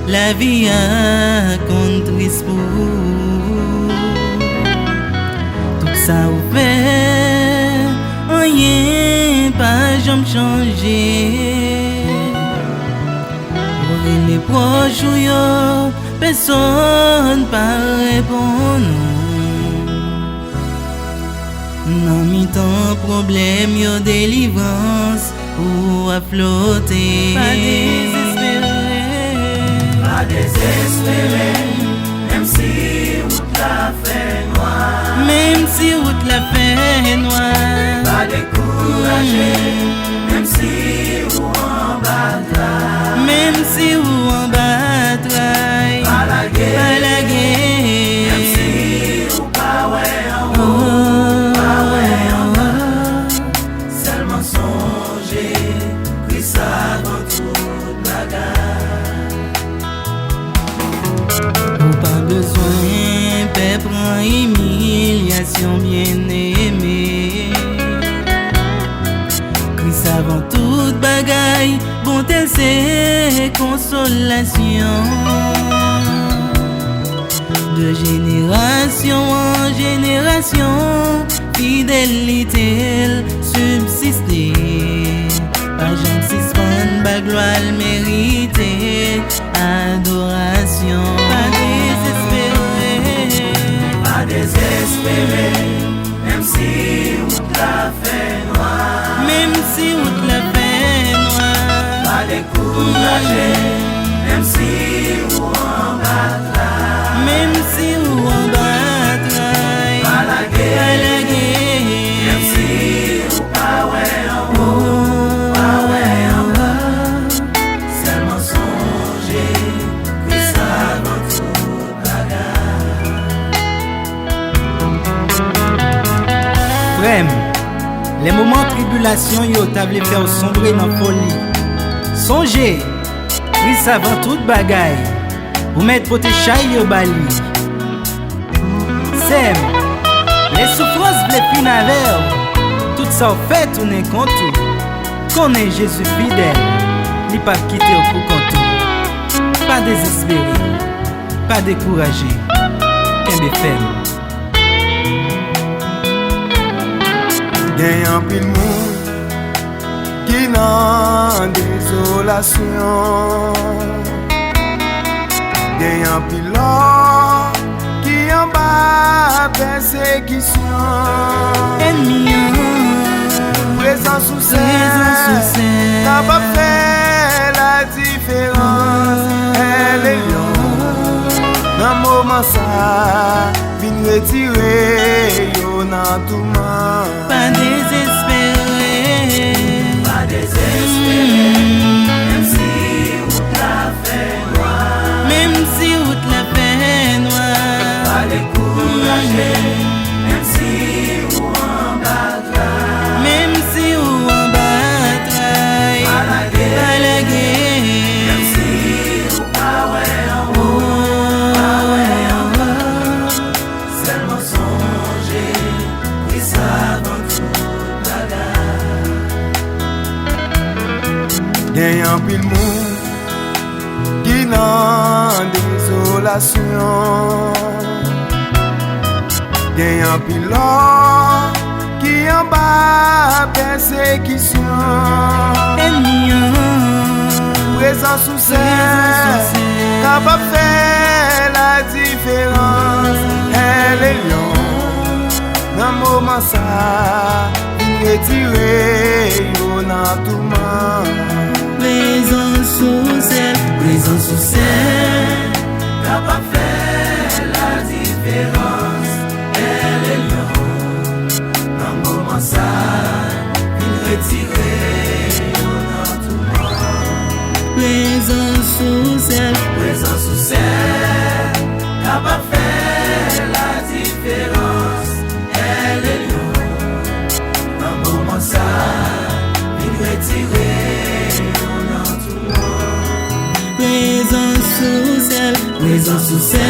La vie a KRIS pour tout ça ou fait, rien pas jamais changé. Pour les proches ou yo, personne pas répondre. Non mi-temps problème yo délivrance ou à flotter. Pas désespéré. Pas désespéré, même si route la fait noire. Même si route la fait noire. Pas découragé, même si ou en bataille. Même si ou en bataille. Pas la guerre, pas la guerre. même si ou pas ouais en haut, pas ouais en bas. Seulement songer, KRIS avant toute bagarre. Pas besoin, paix prend humiliation bien-aimée. KRIS avant toute bagaille, bonté c'est consolation. De génération en génération, fidélité subsister. Pas jamais suspendre, ba gloire mérité, adoration. Pas désespéré, Pas désespéré, même si route la fait noire. même si route la fait noire. Pas découragé, même si ou en bataille. Même si ou en bataille. Pas la pas guerre, la guerre. même si ou pas ouais en haut, pas ouais en bas. Seulement songer, KRIS avant toute bagarre. Frère, les moments de tribulation yo t'a faire sombrer dans folie. Songez, KRIS avant toute bagaille. Vous mettez pour tes chai yo bali. Sem, les souffrances blé fin avec. Tout ça fait tourner contre tout. Qu'on est Jésus fidèle, il pas quitter au pour tout. Pas désespéré, pas découragé. Qu'est-ce fait? Gen yon pile moun qui nan désolation. Gen yon pile l'or qui en bas persécution. Ennemi, Présence sous présent sous scène, scène. capable de faire la différence. Elle est lion. Dans moment ça, vin retirer yo nan tout man. Pas désespéré, Pas désespéré, même si route la fait noire. même si route la fait noire. Pas découragé, même si ou en bataille. Même si ou en bataille. Pas la guerre, pas la guerre. même si ou pas ouais en haut, pas ouais en bas. Seulement songer, KRIS avant toute bagarre. Gen yon pile moun qui nan désolation. Gen yon pile l'or qui en bas persécution. Ennemi, Présence sous présent scène, sous scène. capable de faire la différence. Elle est lion. Dans moment ça, vin retirer yo nan tout man. Présent sous scène, présent sous scène. Capable de faire la différence. Elle est lion. Dans le moment ça, il retirait dans tout le monde. présence sous ciel, présence sous ciel, capable faire la différence. Elle est lion, dans le moment ça, il retirer dans tout le monde. présence sous ciel, Présence sous ciel,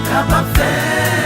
capable faire